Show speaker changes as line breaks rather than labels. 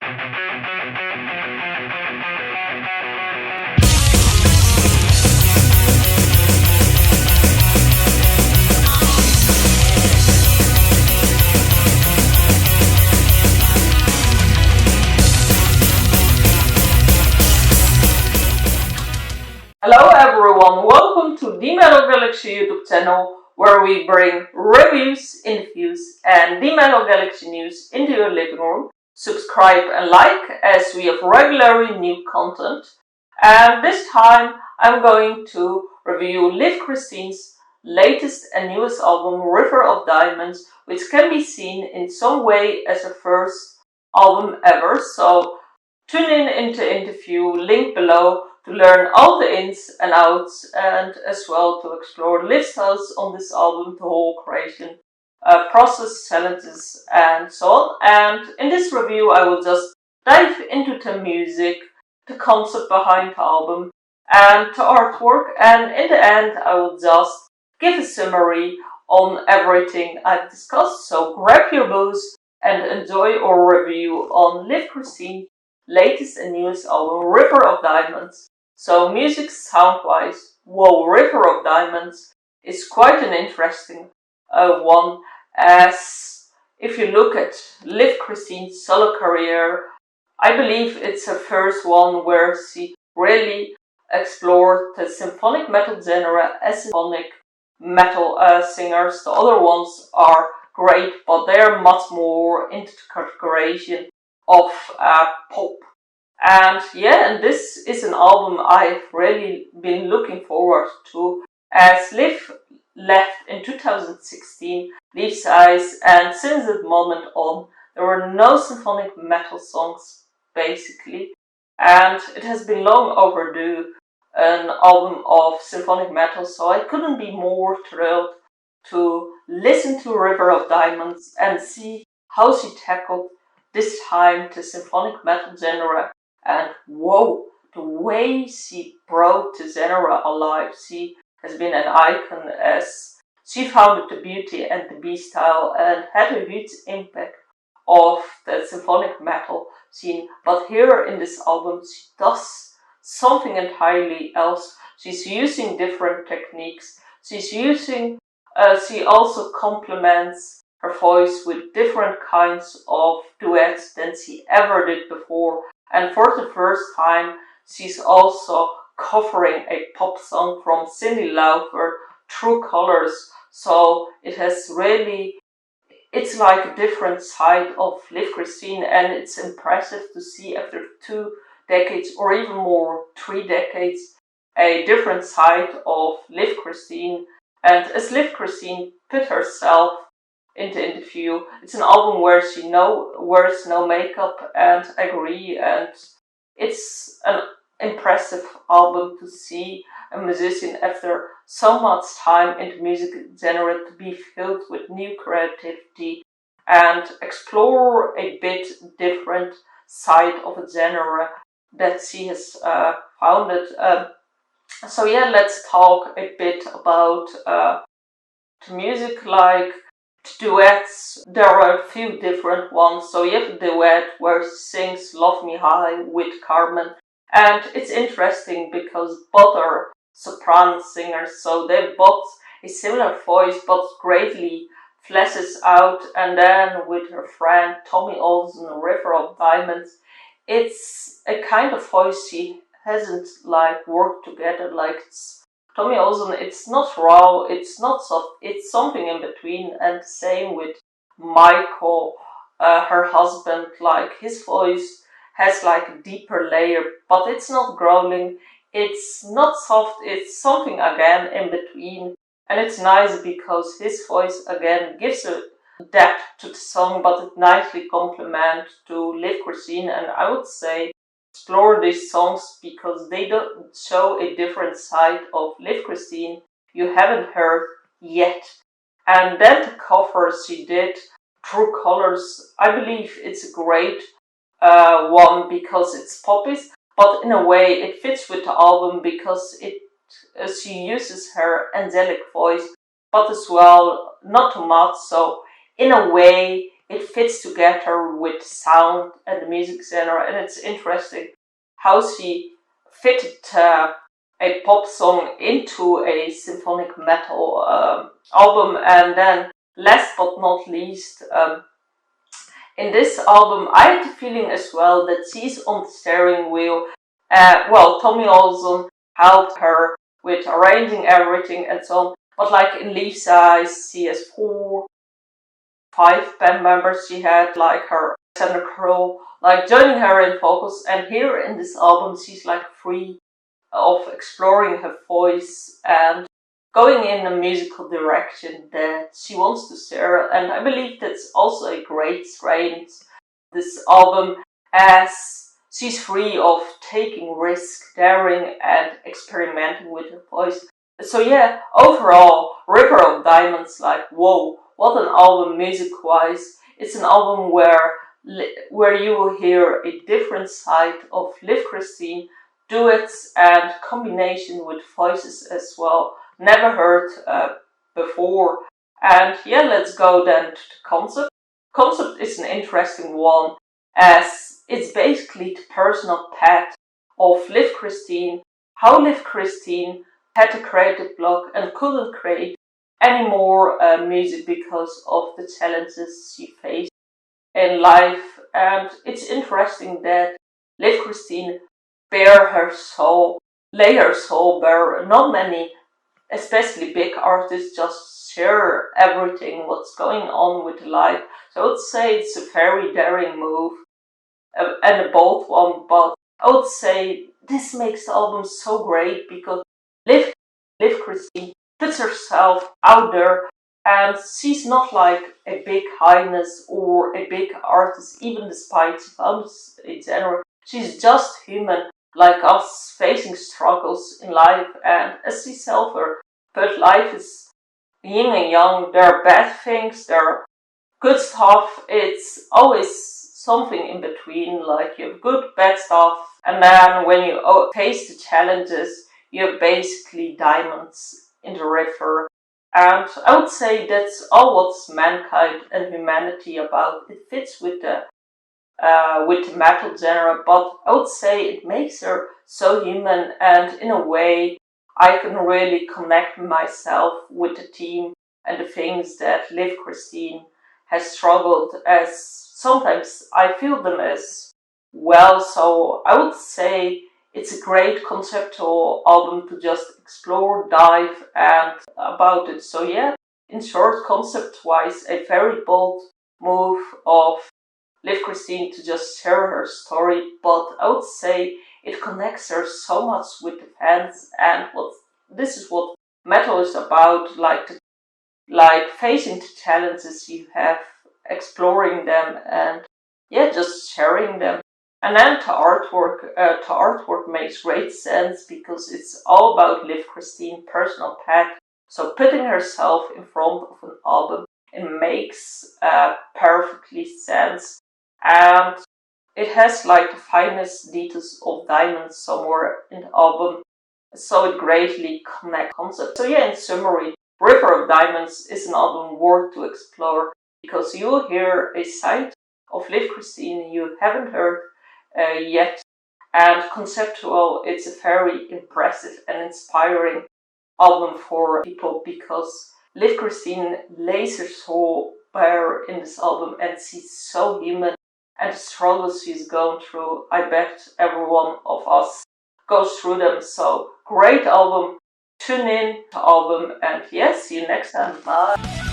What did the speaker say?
Hello everyone, welcome to the Metal Galaxy YouTube channel where we bring reviews, interviews and the Metal Galaxy news into your living room. Subscribe and like as we have regularly new content. And this time I'm going to review Kristine's latest and newest album River of Diamonds, which can be seen in some way as her first album ever. So tune in into the interview, link below, to learn all the ins and outs and as well to explore Liv's thoughts on this album, the whole creation process, challenges and so on. And in this review I will just dive into the music, the concept behind the album and the artwork, and in the end I will just give a summary on everything I've discussed. So grab your booze and enjoy our review on Kristine's latest and newest album River of Diamonds. So music sound-wise, whoa, River of Diamonds is quite an interesting one, as if you look at Kristine's solo career, I believe it's her first one where she really explored the symphonic metal genre as symphonic metal singers. The other ones are great, but they're much more into the categorization of pop. And yeah, and this is an album I've really been looking forward to, as Liv left in 2016, Liv's Eyes, and since that moment on there were no symphonic metal songs basically, and it has been long overdue, an album of symphonic metal, so I couldn't be more thrilled to listen to River of Diamonds and see how she tackled this time the symphonic metal genre. And whoa, the way she brought the genre alive. She has been an icon, as she founded the Beauty and the Beast style and had a huge impact of the symphonic metal scene. But here in this album she does something entirely else. She's using different techniques. She also complements her voice with different kinds of duets than she ever did before. And for the first time, she's also covering a pop song from Cyndi Lauper, True Colors. So it's like a different side of Kristine, and it's impressive to see after 2 decades or even more, 3 decades, a different side of Kristine. And as Kristine put herself in the interview, it's an album where she wears no makeup, and I agree, and it's an impressive album to see a musician after so much time in the music genre to be filled with new creativity and explore a bit different side of a genre that she has founded. So yeah, let's talk a bit about the music. Like duets, there are a few different ones. So you have a duet where she sings Love Me High with Carmen, and it's interesting because both are soprano singers, so they both a similar voice but greatly fleshes out. And then with her friend Tommy Olsson, River of Diamonds, it's a kind of voice she hasn't worked together. Tommy Olsson, it's not raw, it's not soft, it's something in between. And same with Michael, her husband. His voice has a deeper layer, but it's not growling, it's not soft, it's something again in between. And it's nice because his voice again gives a depth to the song, but it nicely complements to Kristine. And I would say explore these songs because they don't show a different side of Kristine you haven't heard yet. And then the cover she did, True Colors, I believe it's a great one because it's poppy, but in a way it fits with the album because she uses her angelic voice, but as well not too much. So in a way it fits together with sound and the music genre, and it's interesting how she fitted a pop song into a symphonic metal album. And then last but not least, in this album I had the feeling as well that she's on the steering wheel. Well, Tommy Olsson helped her with arranging everything and so on, but like in Lisa I see as 4-5 band members she had, like her center crew, like joining her in vocals, and here in this album she's like free of exploring her voice and going in a musical direction that she wants to share. And I believe that's also a great strength this album, as she's free of taking risk, daring and experimenting with her voice. So yeah, overall, River of Diamonds, like whoa, what an album music-wise. It's an album where you will hear a different side of Liv Kristine, duets and combination with voices as well, never heard before. And yeah, let's go then to the concept. Concept is an interesting one, as it's basically the personal path of Liv Kristine, how Liv Kristine had a creative block and couldn't create any more music because of the challenges she faced in life. And it's interesting that Liv Kristine lay her soul bare. Not many, especially big artists, just share everything what's going on with life. So I would say it's a very daring move and a bold one, but I would say this makes the album so great because Liv Kristine puts herself out there, and she's not like a big highness or a big artist, even despite she found a genre. She's just human like us, facing struggles in life, and as she self her, but life is yin and yang. There are bad things, there are good stuff, it's always something in between, like you have good, bad stuff, and then when you face the challenges, you have basically diamonds in the river. And I would say that's all what's mankind and humanity about. It fits with the metal genre, but I would say it makes her so human, and in a way I can really connect myself with the team and the things that Liv Kristine has struggled as. Sometimes I feel them as well, so I would say it's a great conceptual album to just explore, dive and about it. So yeah, in short, concept-wise, a very bold move of Liv Kristine to just share her story, but I would say it connects her so much with the fans, and this is what metal is about, like facing the challenges you have, exploring them, and yeah, just sharing them. And then the artwork makes great sense because it's all about Liv Kristine personal path. So putting herself in front of an album, it makes perfectly sense. And it has like the finest details of diamonds somewhere in the album, so it greatly connects concepts. So yeah, in summary, River of Diamonds is an album worth to explore because you'll hear a side of Liv Kristine you haven't heard yet, and conceptual, it's a very impressive and inspiring album for people because Liv Kristine lays her soul bare in this album, and she's so human, and the struggles she's going through, I bet every one of us goes through them. So great album, tune in to album, and yes, see you next time, bye.